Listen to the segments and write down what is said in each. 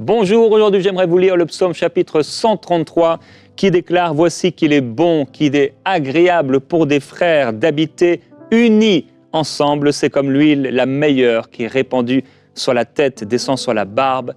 Bonjour, aujourd'hui j'aimerais vous lire le psaume chapitre 133 qui déclare « Voici qu'il est bon, qu'il est agréable pour des frères d'habiter unis ensemble. C'est comme l'huile la meilleure qui est répandue sur la tête, descend sur la barbe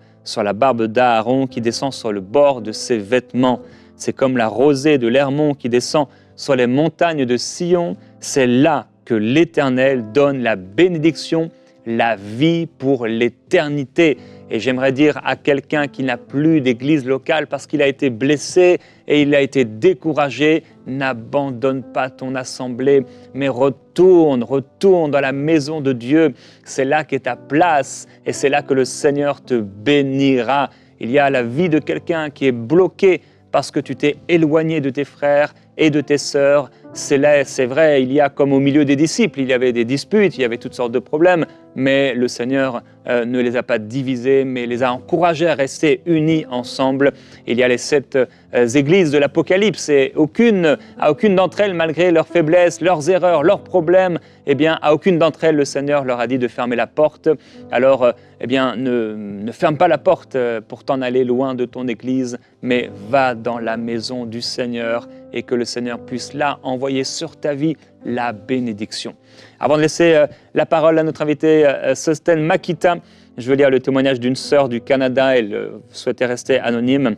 d'Aaron, qui descend sur le bord de ses vêtements. C'est comme la rosée de l'Hermon qui descend sur les montagnes de Sion. C'est là que l'Éternel donne la bénédiction, la vie pour l'éternité. » Et j'aimerais dire à quelqu'un qui n'a plus d'église locale parce qu'il a été blessé et il a été découragé, n'abandonne pas ton assemblée, mais retourne dans la maison de Dieu. C'est là qu'est ta place et c'est là que le Seigneur te bénira. Il y a la vie de quelqu'un qui est bloqué parce que tu t'es éloigné de tes frères et de tes sœurs. C'est vrai, il y a comme au milieu des disciples, il y avait des disputes, il y avait toutes sortes de problèmes, mais le Seigneur ne les a pas divisés, mais les a encouragés à rester unis ensemble. Il y a les 7 églises de l'Apocalypse et à aucune d'entre elles, malgré leurs faiblesses, leurs erreurs, leurs problèmes, à aucune d'entre elles, le Seigneur leur a dit de fermer la porte. Alors, ne ferme pas la porte pour t'en aller loin de ton église, mais va dans la maison du Seigneur et que le Seigneur puisse là envoyer sur ta vie la bénédiction. Avant de laisser la parole à notre invité Sosten Makita, je veux lire le témoignage d'une sœur du Canada. Elle souhaitait rester anonyme.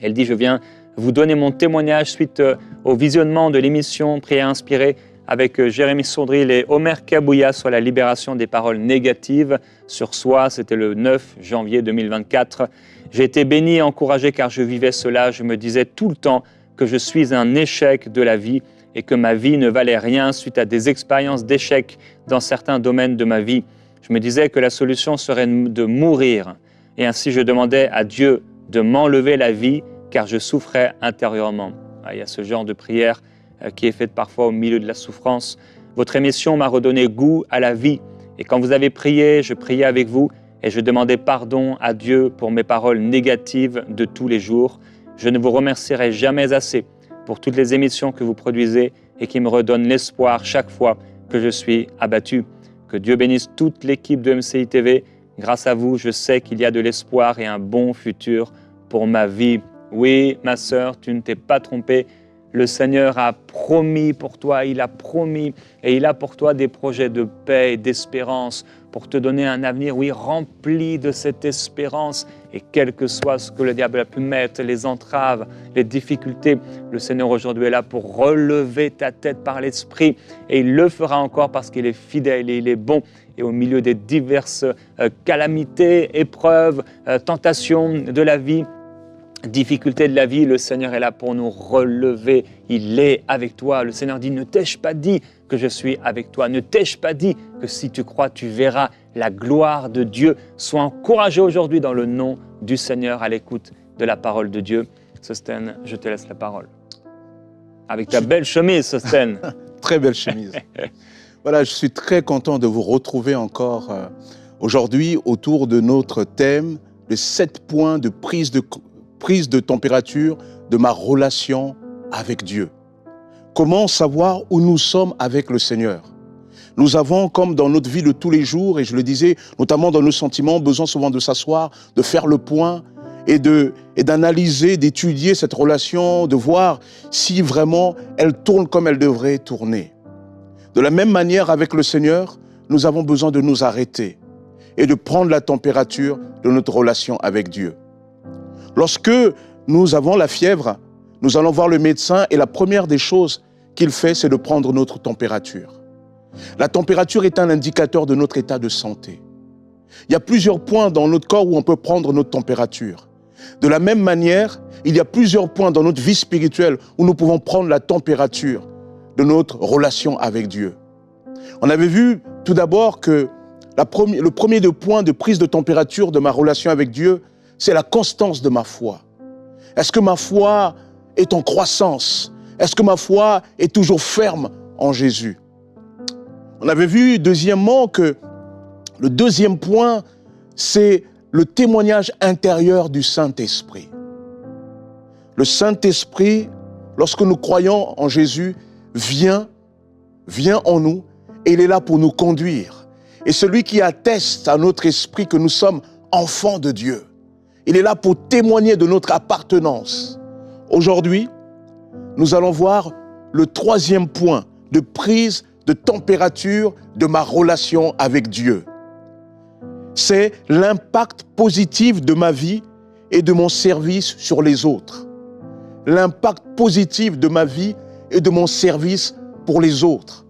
Elle dit « Je viens vous donner mon témoignage suite au visionnement de l'émission Prière inspirée avec Jérémy Sourdril et Omer Kabouya sur la libération des paroles négatives sur soi. C'était le 9 janvier 2024. J'ai été béni et encouragé car je vivais cela. Je me disais tout le temps que je suis un échec de la vie et que ma vie ne valait rien suite à des expériences d'échec dans certains domaines de ma vie. Je me disais que la solution serait de mourir. Et ainsi, je demandais à Dieu de m'enlever la vie car je souffrais intérieurement. » Il y a ce genre de prière qui est faite parfois au milieu de la souffrance. Votre émission m'a redonné goût à la vie. Et quand vous avez prié, je priais avec vous et je demandais pardon à Dieu pour mes paroles négatives de tous les jours. Je ne vous remercierai jamais assez pour toutes les émissions que vous produisez et qui me redonnent l'espoir chaque fois que je suis abattu. Que Dieu bénisse toute l'équipe de MCI TV. Grâce à vous, je sais qu'il y a de l'espoir et un bon futur pour ma vie. Oui, ma sœur, tu ne t'es pas trompée. Le Seigneur a promis pour toi, il a promis et il a pour toi des projets de paix et d'espérance pour te donner un avenir, oui, rempli de cette espérance. Et quel que soit ce que le diable a pu mettre, les entraves, les difficultés, le Seigneur aujourd'hui est là pour relever ta tête par l'Esprit et il le fera encore parce qu'il est fidèle et il est bon. Et au milieu des diverses calamités, épreuves, tentations de la vie, difficultés de la vie, le Seigneur est là pour nous relever. Il est avec toi. Le Seigneur dit, ne t'ai-je pas dit que je suis avec toi? Ne t'ai-je pas dit que si tu crois, tu verras la gloire de Dieu? Sois encouragé aujourd'hui dans le nom du Seigneur à l'écoute de la parole de Dieu. Sosten, je te laisse la parole. Avec ta belle chemise, Sosten. Très belle chemise. Voilà, je suis très content de vous retrouver encore aujourd'hui autour de notre thème, les 7 points de prise de température de ma relation avec Dieu. Comment savoir où nous sommes avec le Seigneur? Nous avons, comme dans notre vie de tous les jours, et je le disais, notamment dans nos sentiments, besoin souvent de s'asseoir, de faire le point et d'analyser, d'étudier cette relation, de voir si vraiment elle tourne comme elle devrait tourner. De la même manière, avec le Seigneur, nous avons besoin de nous arrêter et de prendre la température de notre relation avec Dieu. Lorsque nous avons la fièvre, nous allons voir le médecin et la première des choses qu'il fait, c'est de prendre notre température. La température est un indicateur de notre état de santé. Il y a plusieurs points dans notre corps où on peut prendre notre température. De la même manière, il y a plusieurs points dans notre vie spirituelle où nous pouvons prendre la température de notre relation avec Dieu. On avait vu tout d'abord que le premier point de prise de température de ma relation avec Dieu, c'est la constance de ma foi. Est-ce que ma foi est en croissance? Est-ce que ma foi est toujours ferme en Jésus? On avait vu deuxièmement que le deuxième point, c'est le témoignage intérieur du Saint-Esprit. Le Saint-Esprit, lorsque nous croyons en Jésus, vient en nous et il est là pour nous conduire. Et celui qui atteste à notre esprit que nous sommes enfants de Dieu. Il est là pour témoigner de notre appartenance. Aujourd'hui, nous allons voir le troisième point de prise de température de ma relation avec Dieu. C'est l'impact positif de ma vie et de mon service sur les autres. L'impact positif de ma vie et de mon service pour les autres.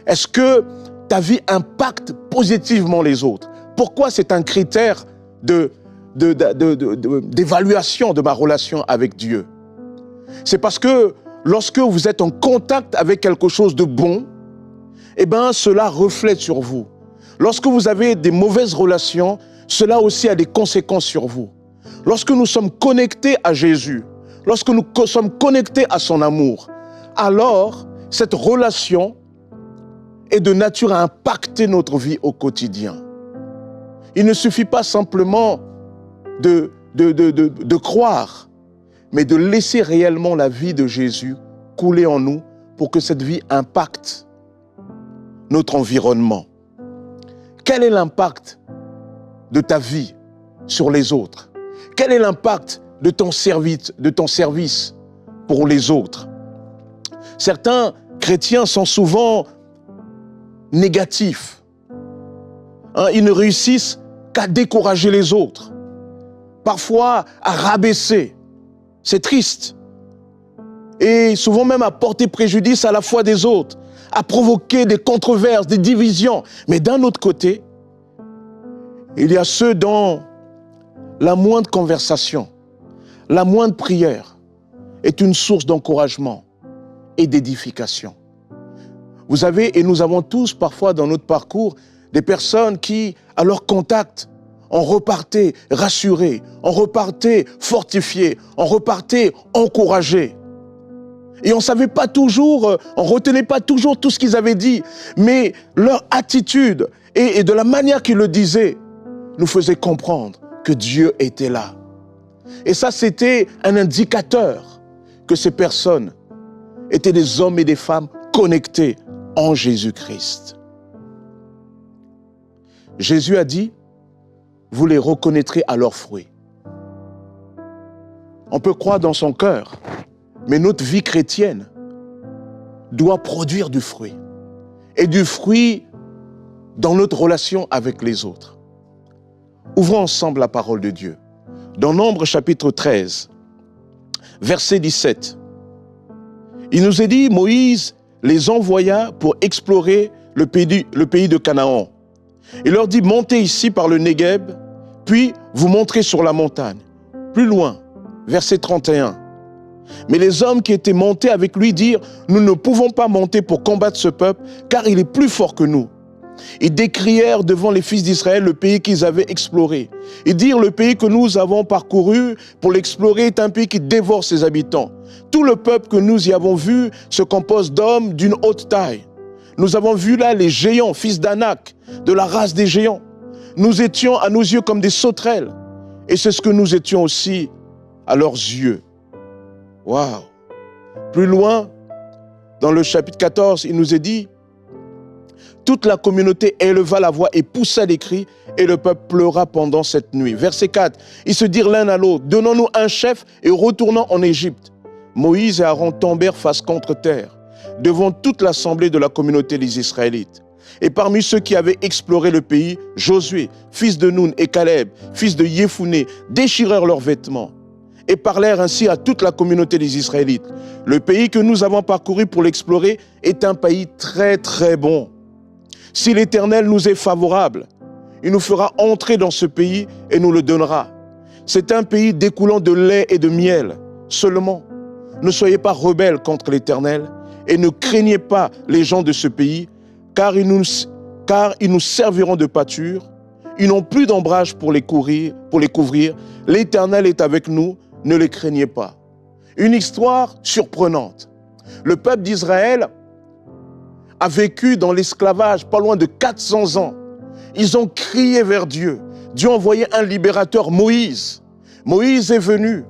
Est-ce que ta vie impacte positivement les autres? Pourquoi c'est un critère d'évaluation de ma relation avec Dieu? C'est parce que lorsque vous êtes en contact avec quelque chose de bon, eh bien, cela reflète sur vous. Lorsque vous avez des mauvaises relations, cela aussi a des conséquences sur vous. Lorsque nous sommes connectés à Jésus, lorsque nous sommes connectés à son amour, alors cette relation est de nature à impacter notre vie au quotidien. Il ne suffit pas simplement de croire, mais de laisser réellement la vie de Jésus couler en nous pour que cette vie impacte notre environnement. Quel est l'impact de ta vie sur les autres? Quel est l'impact de ton service pour les autres? Certains chrétiens sont souvent négatifs. Ils ne réussissent qu'à décourager les autres, parfois à rabaisser. C'est triste. Et souvent même à porter préjudice à la foi des autres, à provoquer des controverses, des divisions. Mais d'un autre côté, il y a ceux dont la moindre conversation, la moindre prière est une source d'encouragement et d'édification. Vous savez, et nous avons tous parfois dans notre parcours des personnes qui, à leur contact, on repartait rassurés, on repartait fortifiés, on repartait encouragés. Et on ne savait pas toujours, on ne retenait pas toujours tout ce qu'ils avaient dit, mais leur attitude et de la manière qu'ils le disaient nous faisait comprendre que Dieu était là. Et ça, c'était un indicateur que ces personnes étaient des hommes et des femmes connectés en Jésus-Christ. Jésus a dit, vous les reconnaîtrez à leurs fruits. On peut croire dans son cœur, mais notre vie chrétienne doit produire du fruit. Et du fruit dans notre relation avec les autres. Ouvrons ensemble la parole de Dieu. Dans Nombre chapitre 13, verset 17, il nous est dit, Moïse les envoya pour explorer le pays de Canaan. Il leur dit, montez ici par le Négueb, puis vous montrez sur la montagne. Plus loin, verset 31. Mais les hommes qui étaient montés avec lui dirent, nous ne pouvons pas monter pour combattre ce peuple, car il est plus fort que nous. Ils décrièrent devant les fils d'Israël le pays qu'ils avaient exploré. Ils dirent, le pays que nous avons parcouru pour l'explorer est un pays qui dévore ses habitants. Tout le peuple que nous y avons vu se compose d'hommes d'une haute taille. Nous avons vu là les géants, fils d'Anak, de la race des géants. Nous étions à nos yeux comme des sauterelles. Et c'est ce que nous étions aussi à leurs yeux. Waouh! Plus loin, dans le chapitre 14, il nous est dit, toute la communauté éleva la voix et poussa des cris, et le peuple pleura pendant cette nuit. Verset 4, ils se dirent l'un à l'autre, donnons-nous un chef et retournons en Égypte. Moïse et Aaron tombèrent face contre terre, devant toute l'assemblée de la communauté des Israélites. Et parmi ceux qui avaient exploré le pays, Josué, fils de Nun, et Caleb, fils de Yéphouné, déchirèrent leurs vêtements et parlèrent ainsi à toute la communauté des Israélites. Le pays que nous avons parcouru pour l'explorer est un pays très très bon. Si l'Éternel nous est favorable, il nous fera entrer dans ce pays et nous le donnera. C'est un pays découlant de lait et de miel. Seulement, ne soyez pas rebelles contre l'Éternel et ne craignez pas les gens de ce pays, car ils nous serviront de pâture. Ils n'ont plus d'ombrage pour les couvrir. L'Éternel est avec nous, ne les craignez pas. Une histoire surprenante. Le peuple d'Israël a vécu dans l'esclavage pas loin de 400 ans. Ils ont crié vers Dieu. Dieu a envoyé un libérateur, Moïse. Moïse est venu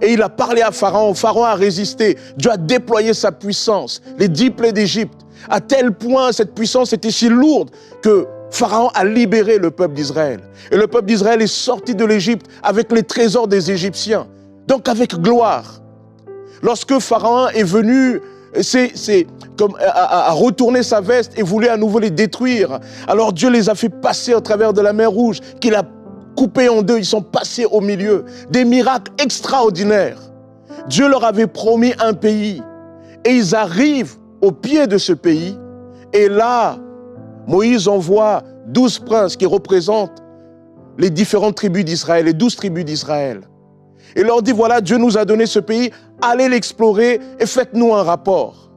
et il a parlé à Pharaon. Pharaon a résisté. Dieu a déployé sa puissance, les 10 plaies d'Égypte. À tel point, cette puissance était si lourde que Pharaon a libéré le peuple d'Israël. Et le peuple d'Israël est sorti de l'Égypte avec les trésors des Égyptiens. Donc avec gloire. Lorsque Pharaon est venu à retourner sa veste et voulait à nouveau les détruire, alors Dieu les a fait passer au travers de la mer Rouge, qu'il a coupé en deux. Ils sont passés au milieu. Des miracles extraordinaires. Dieu leur avait promis un pays. Et ils arrivent au pied de ce pays. Et là, Moïse envoie 12 princes qui représentent les différentes tribus d'Israël, les 12 tribus d'Israël. Et leur dit, voilà, Dieu nous a donné ce pays, allez l'explorer et faites-nous un rapport.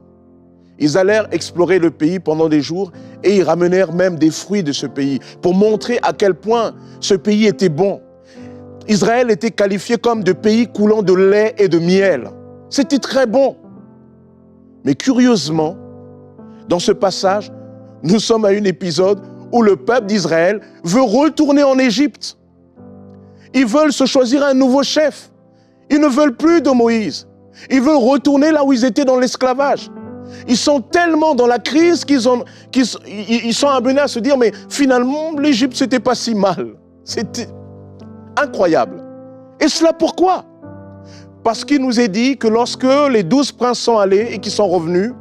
Ils allèrent explorer le pays pendant des jours et ils ramenèrent même des fruits de ce pays pour montrer à quel point ce pays était bon. Israël était qualifié comme de pays coulant de lait et de miel. C'était très bon. Mais curieusement, dans ce passage, nous sommes à un épisode où le peuple d'Israël veut retourner en Égypte. Ils veulent se choisir un nouveau chef. Ils ne veulent plus de Moïse. Ils veulent retourner là où ils étaient dans l'esclavage. Ils sont tellement dans la crise qu'ils sont amenés à se dire, mais finalement, l'Égypte, c'était pas si mal. C'était incroyable. Et cela pourquoi? Parce qu'il nous est dit que lorsque les 12 princes sont allés et qu'ils sont revenus,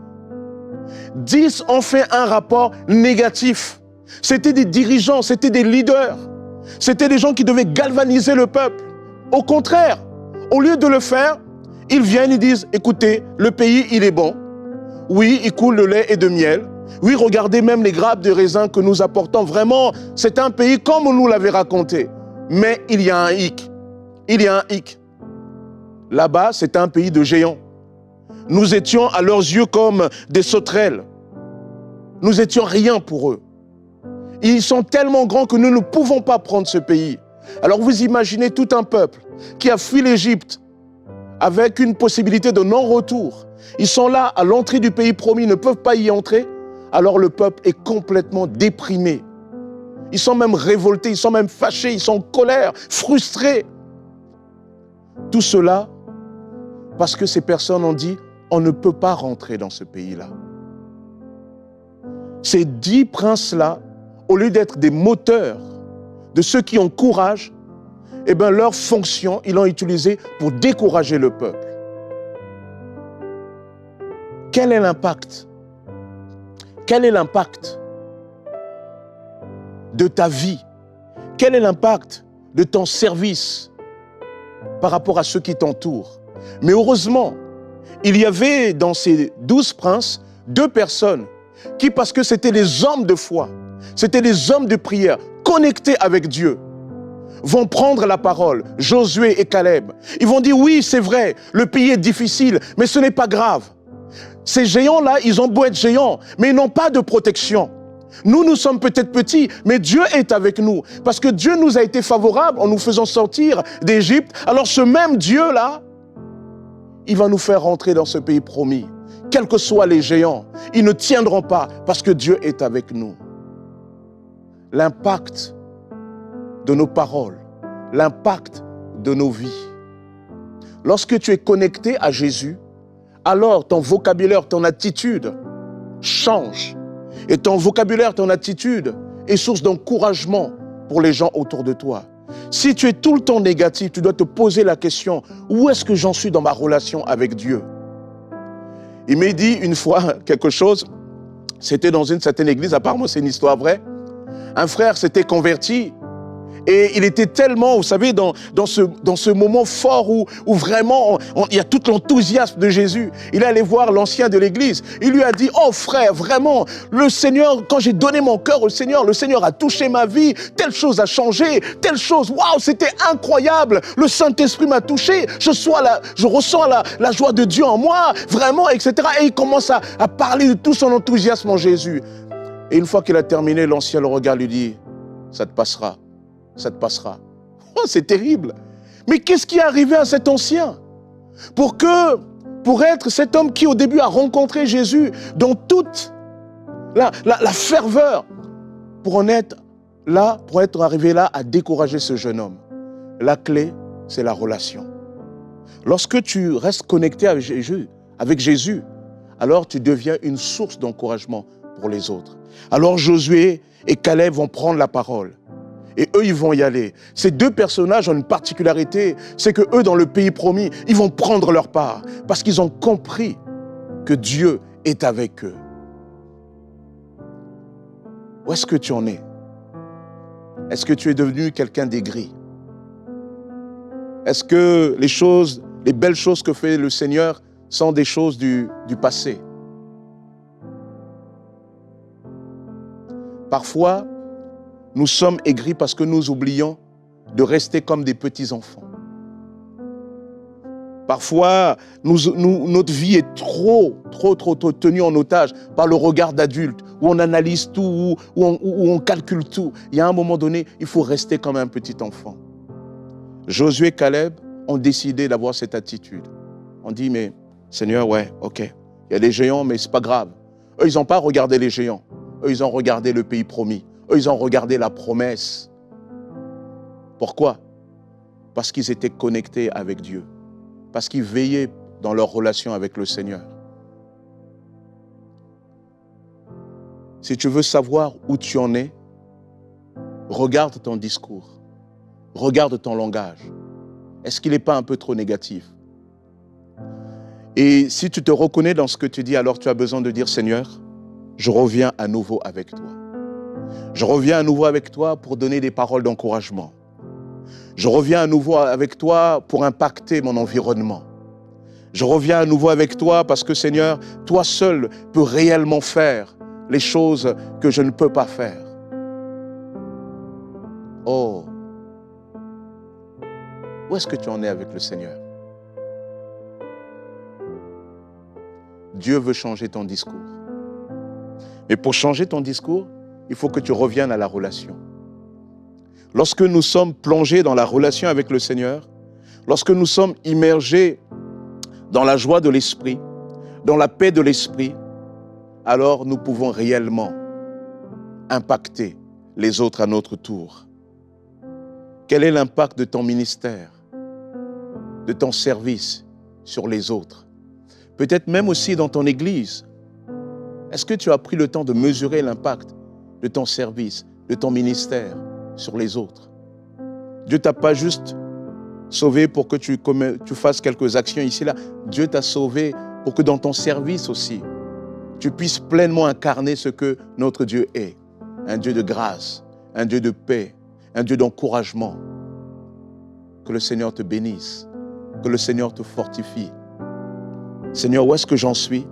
10 ont fait un rapport négatif. C'était des dirigeants, c'était des leaders. C'était des gens qui devaient galvaniser le peuple. Au contraire, au lieu de le faire, ils viennent et disent, écoutez, le pays, il est bon. Oui, il coule de lait et de miel. Oui, regardez même les grappes de raisin que nous apportons. Vraiment, c'est un pays comme on nous l'avait raconté. Mais il y a un hic. Il y a un hic. Là-bas, c'est un pays de géants. Nous étions à leurs yeux comme des sauterelles. Nous étions rien pour eux. Ils sont tellement grands que nous ne pouvons pas prendre ce pays. Alors vous imaginez tout un peuple qui a fui l'Égypte avec une possibilité de non-retour. Ils sont là à l'entrée du pays promis, ils ne peuvent pas y entrer. Alors le peuple est complètement déprimé. Ils sont même révoltés, ils sont même fâchés, ils sont en colère, frustrés. Tout cela parce que ces personnes ont dit, on ne peut pas rentrer dans ce pays-là. Ces 10 princes-là, au lieu d'être des moteurs de ceux qui ont courage, eh bien leur fonction, ils l'ont utilisée pour décourager le peuple. Quel est l'impact? Quel est l'impact de ta vie? Quel est l'impact de ton service par rapport à ceux qui t'entourent? Mais heureusement, il y avait dans ces 12 princes 2 personnes qui, parce que c'était des hommes de foi, c'était des hommes de prière, connectés avec Dieu, vont prendre la parole, Josué et Caleb. Ils vont dire, oui, c'est vrai, le pays est difficile, mais ce n'est pas grave. Ces géants-là, ils ont beau être géants, mais ils n'ont pas de protection. Nous, nous sommes peut-être petits, mais Dieu est avec nous. Parce que Dieu nous a été favorable en nous faisant sortir d'Égypte. Alors ce même Dieu-là, il va nous faire rentrer dans ce pays promis. Quels que soient les géants, ils ne tiendront pas parce que Dieu est avec nous. L'impact de nos paroles, l'impact de nos vies. Lorsque tu es connecté à Jésus, alors ton vocabulaire, ton attitude change. Et ton vocabulaire, ton attitude est source d'encouragement pour les gens autour de toi. Si tu es tout le temps négatif, tu dois te poser la question, où est-ce que j'en suis dans ma relation avec Dieu? Il m'a dit une fois quelque chose, c'était dans une certaine église, apparemment c'est une histoire vraie. Un frère s'était converti et il était tellement, vous savez, dans ce moment fort où vraiment il y a tout l'enthousiasme de Jésus. Il est allé voir l'ancien de l'église. Il lui a dit, oh frère, vraiment, le Seigneur, quand j'ai donné mon cœur au Seigneur, le Seigneur a touché ma vie, telle chose a changé, telle chose, waouh, c'était incroyable, le Saint-Esprit m'a touché, je ressens la joie de Dieu en moi, vraiment, etc. Et il commence à parler de tout son enthousiasme en Jésus. Et une fois qu'il a terminé, l'ancien le regarde, lui dit, ça te passera. Ça te passera. Oh, c'est terrible. Mais qu'est-ce qui est arrivé à cet ancien? Pour être cet homme qui au début a rencontré Jésus dans toute la ferveur, pour être arrivé là à décourager ce jeune homme. La clé, c'est la relation. Lorsque tu restes connecté avec Jésus, alors tu deviens une source d'encouragement pour les autres. Alors Josué et Caleb vont prendre la parole. Et eux, ils vont y aller. Ces deux personnages ont une particularité, c'est que eux, dans le pays promis, ils vont prendre leur part parce qu'ils ont compris que Dieu est avec eux. Où est-ce que tu en es? Est-ce que tu es devenu quelqu'un d'aigri? Est-ce que les belles choses que fait le Seigneur sont des choses du passé? Parfois, nous sommes aigris parce que nous oublions de rester comme des petits-enfants. Parfois, notre vie est trop tenue en otage par le regard d'adulte, où on analyse tout, où on calcule tout. Il y a un moment donné, il faut rester comme un petit enfant. Josué et Caleb ont décidé d'avoir cette attitude. On dit, mais Seigneur, ouais, ok, il y a des géants, mais c'est pas grave. Eux, ils n'ont pas regardé les géants. Eux, ils ont regardé le pays promis. Eux, ils ont regardé la promesse. Pourquoi? Parce qu'ils étaient connectés avec Dieu. Parce qu'ils veillaient dans leur relation avec le Seigneur. Si tu veux savoir où tu en es, regarde ton discours. Regarde ton langage. Est-ce qu'il n'est pas un peu trop négatif? Et si tu te reconnais dans ce que tu dis, alors tu as besoin de dire, Seigneur, je reviens à nouveau avec toi. Je reviens à nouveau avec toi pour donner des paroles d'encouragement. Je reviens à nouveau avec toi pour impacter mon environnement. Je reviens à nouveau avec toi parce que, Seigneur, toi seul peux réellement faire les choses que je ne peux pas faire. Oh! Où est-ce que tu en es avec le Seigneur? Dieu veut changer ton discours. Mais pour changer ton discours, il faut que tu reviennes à la relation. Lorsque nous sommes plongés dans la relation avec le Seigneur, lorsque nous sommes immergés dans la joie de l'Esprit, dans la paix de l'Esprit, alors nous pouvons réellement impacter les autres à notre tour. Quel est l'impact de ton ministère, de ton service sur les autres? Peut-être même aussi dans ton église. Est-ce que tu as pris le temps de mesurer l'impact de ton service, de ton ministère sur les autres? Dieu ne t'a pas juste sauvé pour que tu fasses quelques actions ici, là. Dieu t'a sauvé pour que dans ton service aussi, tu puisses pleinement incarner ce que notre Dieu est. Un Dieu de grâce, un Dieu de paix, un Dieu d'encouragement. Que le Seigneur te bénisse, que le Seigneur te fortifie. Seigneur, où est-ce que j'en suis?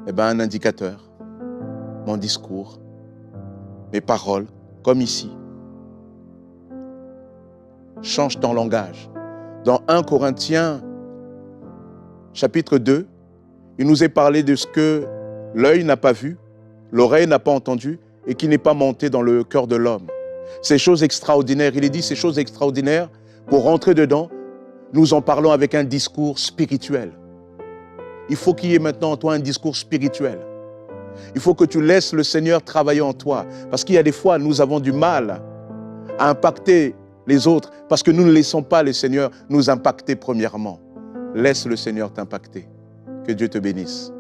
Eh bien, un indicateur, mon discours, mes paroles, comme ici. Change ton langage. Dans 1 Corinthiens, chapitre 2, il nous est parlé de ce que l'œil n'a pas vu, l'oreille n'a pas entendu et qui n'est pas monté dans le cœur de l'homme. Ces choses extraordinaires, il est dit ces choses extraordinaires, pour rentrer dedans, nous en parlons avec un discours spirituel. Il faut qu'il y ait maintenant en toi un discours spirituel. Il faut que tu laisses le Seigneur travailler en toi. Parce qu'il y a des fois, nous avons du mal à impacter les autres parce que nous ne laissons pas le Seigneur nous impacter premièrement. Laisse le Seigneur t'impacter. Que Dieu te bénisse.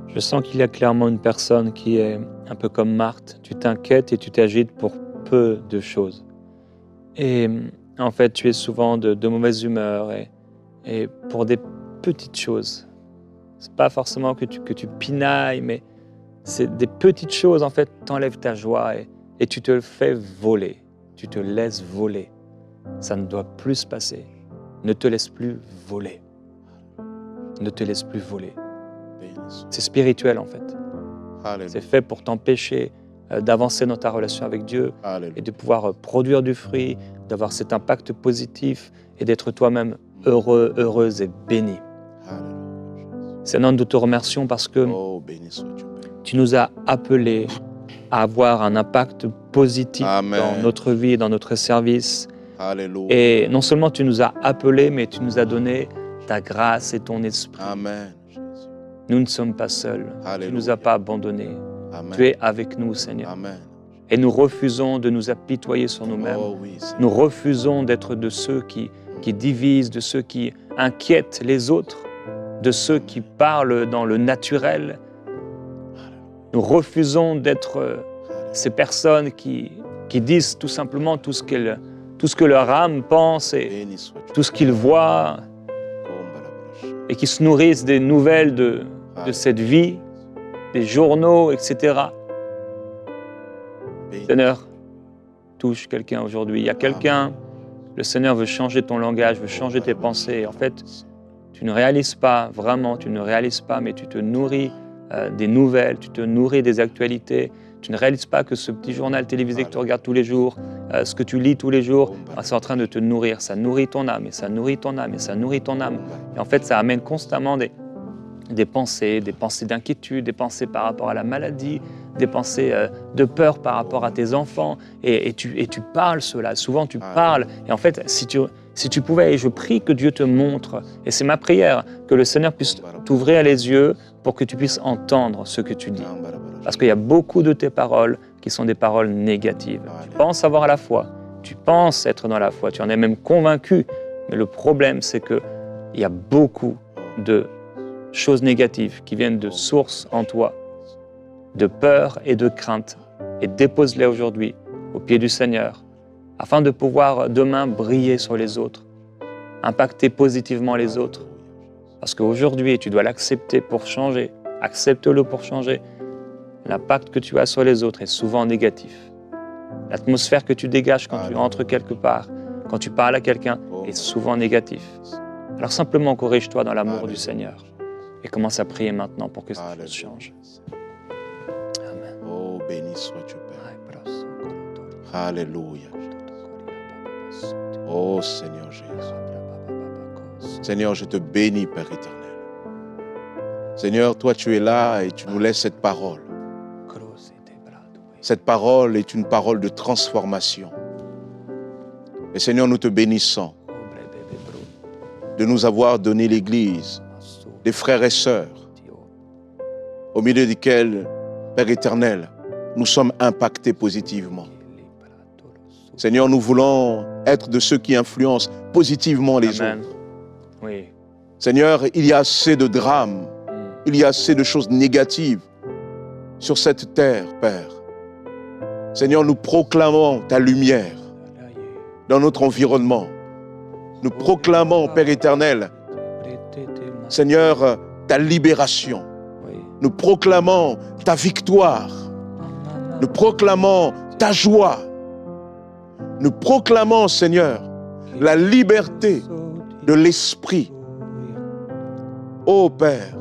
Je sens qu'il y a clairement une personne qui est un peu comme Marthe. Tu t'inquiètes et tu t'agites pour peu de choses. Et en fait, tu es souvent de mauvaise humeur et pour des petites choses. C'est pas forcément que tu pinailles, mais c'est des petites choses, en fait, t'enlèvent ta joie et tu te le fais voler. Tu te laisses voler. Ça ne doit plus se passer. Ne te laisse plus voler. Ne te laisse plus voler. C'est spirituel, en fait. Alléluia. C'est fait pour t'empêcher d'avancer dans ta relation avec Dieu Alléluia. et de pouvoir produire du fruit, d'avoir cet impact positif et d'être toi-même heureux, heureuse et béni. Alléluia. Seigneur, nous te remercions parce que Oh, béni sois-tu. tu nous as appelés à avoir un impact positif Amen. dans notre vie, dans notre service. Alléluia. Et non seulement tu nous as appelés, mais tu nous as donné ta grâce et ton esprit. Amen. Jésus. Nous ne sommes pas seuls. Tu ne Alléluia. nous as pas abandonnés. Amen. Tu es avec nous, Seigneur. Amen. Et nous refusons de nous apitoyer sur nous-mêmes. Oh oui, Seigneur. Nous refusons d'être de ceux qui divisent, de ceux qui inquiètent les autres, de ceux qui parlent dans le naturel Nous refusons d'être ces personnes qui disent tout simplement tout ce que leur âme pense et Béni sois-tu. tout ce qu'ils voient et qui se nourrissent des nouvelles de cette vie, des journaux, etc. Béni. Seigneur, touche quelqu'un aujourd'hui. Il y a quelqu'un, le Seigneur veut changer ton langage, veut changer tes pensées. En fait, tu ne réalises pas, vraiment, tu ne réalises pas, mais tu te nourris des nouvelles, tu te nourris des actualités. Tu ne réalises pas que ce petit journal télévisé que tu regardes tous les jours, ce que tu lis tous les jours, c'est en train de te nourrir. Ça nourrit ton âme, et ça nourrit ton âme, et ça nourrit ton âme. Et en fait, ça amène constamment des pensées d'inquiétude, des pensées par rapport à la maladie, des pensées de peur par rapport à tes enfants. Et tu parles cela, souvent tu parles. Et en fait, si tu pouvais, et je prie que Dieu te montre, et c'est ma prière, que le Seigneur puisse t'ouvrir les yeux pour que tu puisses entendre ce que tu dis. Parce qu'il y a beaucoup de tes paroles qui sont des paroles négatives. Tu penses avoir la foi, tu penses être dans la foi, tu en es même convaincu. Mais le problème, c'est qu'il y a beaucoup de choses négatives qui viennent de sources en toi, de peur et de crainte. Et dépose-les aujourd'hui au pied du Seigneur, afin de pouvoir demain briller sur les autres, impacter positivement les autres. Parce qu'aujourd'hui, tu dois l'accepter pour changer. Accepte-le pour changer. L'impact que tu as sur les autres est souvent négatif. L'atmosphère que tu dégages quand tu entres quelque part, quand tu parles à quelqu'un, est souvent négatif. Alors simplement corrige-toi dans l'amour du Seigneur et commence à prier maintenant pour que ces choses changent. Amen. Oh, béni sois-tu, Père. Alléluia. Oh, Seigneur Jésus. Seigneur, je te bénis, Père éternel. Seigneur, toi, tu es là et tu nous laisses cette parole. Cette parole est une parole de transformation. Et Seigneur, nous te bénissons de nous avoir donné l'Église, des frères et sœurs, au milieu desquels, Père éternel, nous sommes impactés positivement. Seigneur, nous voulons être de ceux qui influencent positivement les Amen. autres. Oui. Seigneur, il y a assez de drames, il y a assez de choses négatives sur cette terre, Père. Seigneur, nous proclamons ta lumière dans notre environnement. Nous proclamons, Père éternel, Seigneur, ta libération. Nous proclamons ta victoire. Nous proclamons ta joie. Nous proclamons, Seigneur, la liberté de l'esprit. Ô Père,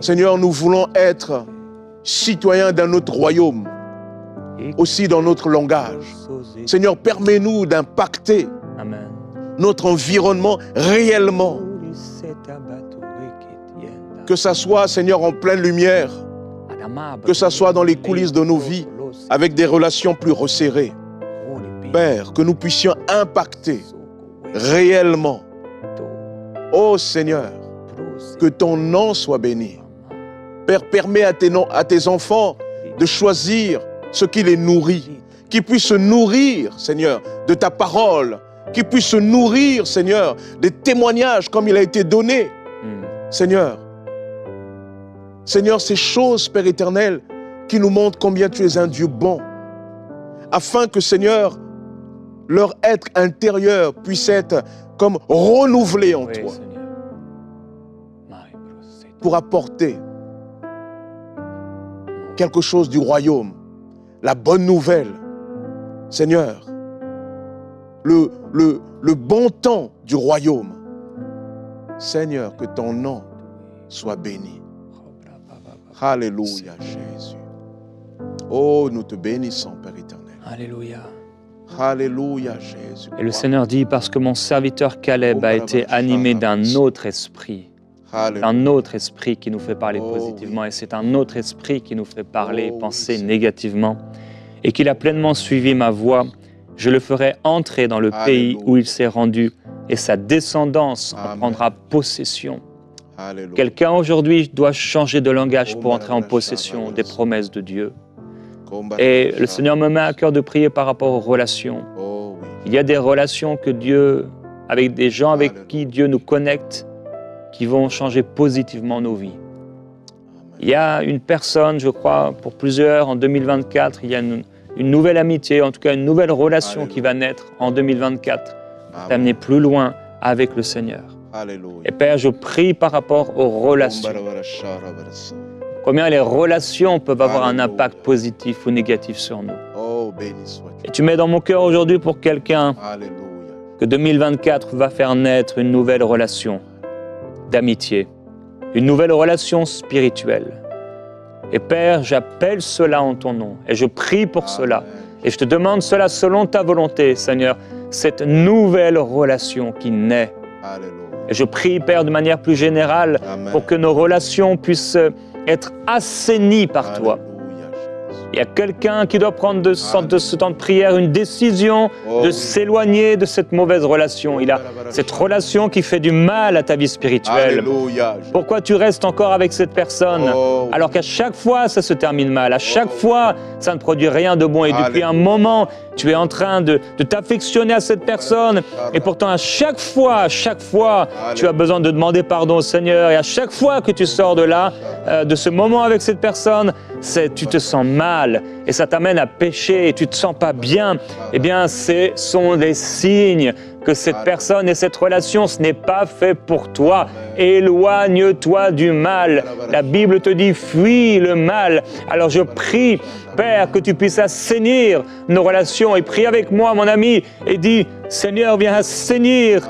Seigneur, nous voulons être citoyens d'un autre royaume, aussi dans notre langage. Seigneur, permets-nous d'impacter Amen. notre environnement réellement. Que ça soit, Seigneur, en pleine lumière, que ça soit dans les coulisses de nos vies, avec des relations plus resserrées. Père, que nous puissions impacter réellement. Ô Seigneur, que ton nom soit béni. Père, permets à tes enfants de choisir ce qui les nourrit, qu'ils puissent se nourrir, Seigneur, de ta parole, qu'ils puissent se nourrir, Seigneur, des témoignages comme il a été donné. Seigneur, ces choses, Père éternel, qui nous montrent combien tu es un Dieu bon, afin que, Seigneur, leur être intérieur puisse être comme renouvelé en toi, Seigneur. pour apporter quelque chose du royaume, la bonne nouvelle, Seigneur, le bon temps du royaume. Seigneur, que ton nom soit béni. Alléluia, Jésus. Oh, nous te bénissons, Père éternel. Alléluia. Alléluia, Jésus. Et le Seigneur dit, parce que mon serviteur Caleb a été animé d'un autre esprit. Alléluia. Un autre esprit qui nous fait parler Oh, positivement, et c'est un autre esprit qui nous fait parler, penser négativement, et qu'il a pleinement suivi ma voie, je le ferai entrer dans le pays Alléluia. où il s'est rendu, et sa descendance en Amen. prendra possession. Alléluia. Quelqu'un aujourd'hui doit changer de langage pour entrer en possession des promesses de Dieu. Et le Seigneur me met à cœur de prier par rapport aux relations. Oh oui. Il y a des relations que Dieu, avec des gens avec qui Dieu nous connecte, qui vont changer positivement nos vies. Amen. Il y a une personne, je crois, pour plusieurs, en 2024, il y a une nouvelle amitié, en tout cas une nouvelle relation qui va naître en 2024, t'amener plus loin avec le Seigneur. Alléluia. Et Père, je prie par rapport aux relations. Combien les relations peuvent avoir un impact positif ou négatif sur nous. Oh, béni sois-tu. Et tu mets dans mon cœur aujourd'hui pour quelqu'un Alléluia. que 2024 va faire naître une nouvelle relation d'amitié, une nouvelle relation spirituelle. Et Père, j'appelle cela en ton nom et je prie pour cela. Et je te demande cela selon ta volonté, Seigneur, cette nouvelle relation qui naît. Alléluia. Et je prie, Père, de manière plus générale, Amen. pour que nos relations puissent être assainies par toi. Alléluia, Jésus. Il y a quelqu'un qui doit prendre de ce temps de prière une décision de s'éloigner de cette mauvaise relation. Il a cette relation qui fait du mal à ta vie spirituelle. Alléluia. Pourquoi tu restes encore avec cette personne Oh. alors qu'à chaque fois ça se termine mal, à chaque fois ça ne produit rien de bon et depuis un moment tu es en train de t'affectionner à cette personne et pourtant à chaque fois tu as besoin de demander pardon au Seigneur et à chaque fois que tu sors de là, de ce moment avec cette personne, tu te sens mal et ça t'amène à pécher et tu te sens pas bien. Eh bien, ce sont des signes que cette personne et cette relation, ce n'est pas fait pour toi. Éloigne-toi du mal. La Bible te dit, fuis le mal. Alors je prie, Père, que tu puisses assainir nos relations et prie avec moi, mon ami, et dis, Seigneur, viens assainir,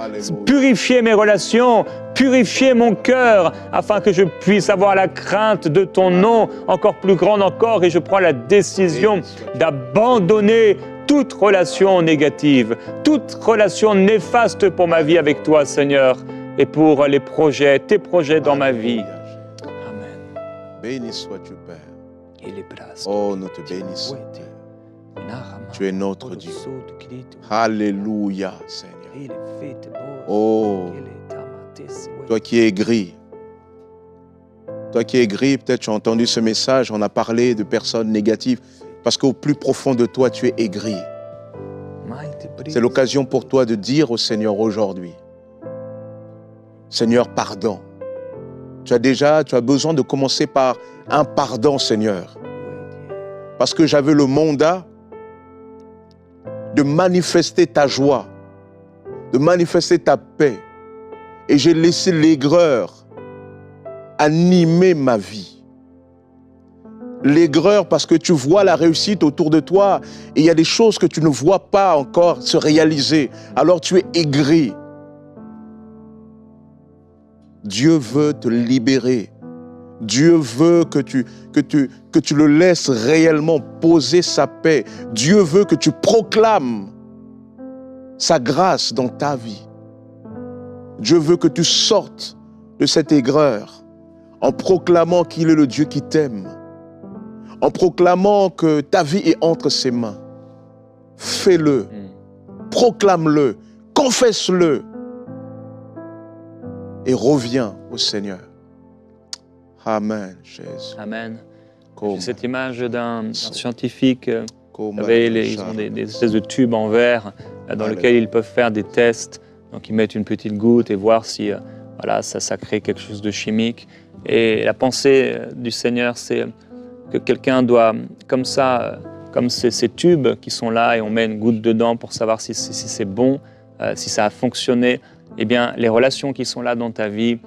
purifier mes relations, purifier mon cœur, afin que je puisse avoir la crainte de ton nom encore plus grande encore, et je prends la décision d'abandonner toute relation négative, toute relation néfaste pour ma vie avec toi, Seigneur, et pour les projets, tes projets dans ma vie. Amen. Béni sois-tu, Père. Et les bras. Oh, nous te bénissons, Père. Tu es notre Dieu. Alléluia, Seigneur. Oh, toi qui es gris. Toi qui es gris, peut-être tu as entendu ce message, on a parlé de personnes négatives, parce qu'au plus profond de toi, tu es aigri. C'est l'occasion pour toi de dire au Seigneur aujourd'hui, Seigneur, pardon. Tu as besoin de commencer par un pardon, Seigneur. Parce que j'avais le mandat de manifester ta joie, de manifester ta paix. Et j'ai laissé l'aigreur animer ma vie. L'aigreur parce que tu vois la réussite autour de toi et il y a des choses que tu ne vois pas encore se réaliser. Alors tu es aigri. Dieu veut te libérer. Dieu veut que tu le laisses réellement poser sa paix. Dieu veut que tu proclames sa grâce dans ta vie. Dieu veut que tu sortes de cette aigreur en proclamant qu'il est le Dieu qui t'aime, en proclamant que ta vie est entre ses mains. Fais-le, proclame-le, confesse-le et reviens au Seigneur. Amen, Jésus. Amen. J'ai cette image d'un scientifique, vous savez, ils ont des espèces de tubes en verre dans lesquels ils peuvent faire des tests. Donc ils mettent une petite goutte et voir si voilà, ça crée quelque chose de chimique. Et la pensée du Seigneur, c'est que quelqu'un doit, comme ça, comme ces tubes qui sont là et on met une goutte dedans pour savoir si c'est bon, si ça a fonctionné, eh bien les relations qui sont là dans ta vie,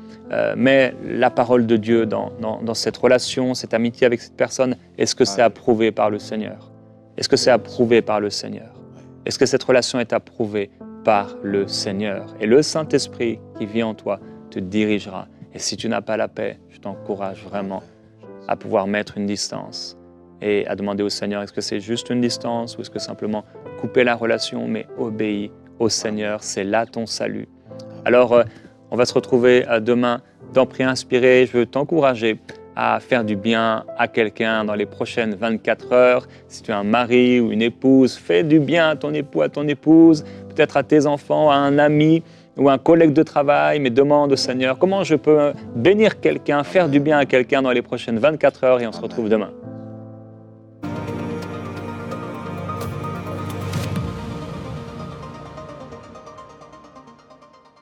mets la parole de Dieu dans cette relation, cette amitié avec cette personne. Est-ce que c'est approuvé par le Seigneur? Est-ce que c'est approuvé par le Seigneur? Est-ce que cette relation est approuvée par le Seigneur? Et le Saint-Esprit qui vit en toi te dirigera. Et si tu n'as pas la paix, je t'encourage vraiment à pouvoir mettre une distance et à demander au Seigneur, est-ce que c'est juste une distance ou est-ce que simplement couper la relation, mais obéis au Seigneur, c'est là ton salut. Alors, on va se retrouver demain dans Prière Inspirée. Je veux t'encourager à faire du bien à quelqu'un dans les prochaines 24 heures. Si tu es un mari ou une épouse, fais du bien à ton époux, à ton épouse, peut-être à tes enfants, à un ami ou un collègue de travail, mais demande au Seigneur comment je peux bénir quelqu'un, faire du bien à quelqu'un dans les prochaines 24 heures et on se retrouve demain.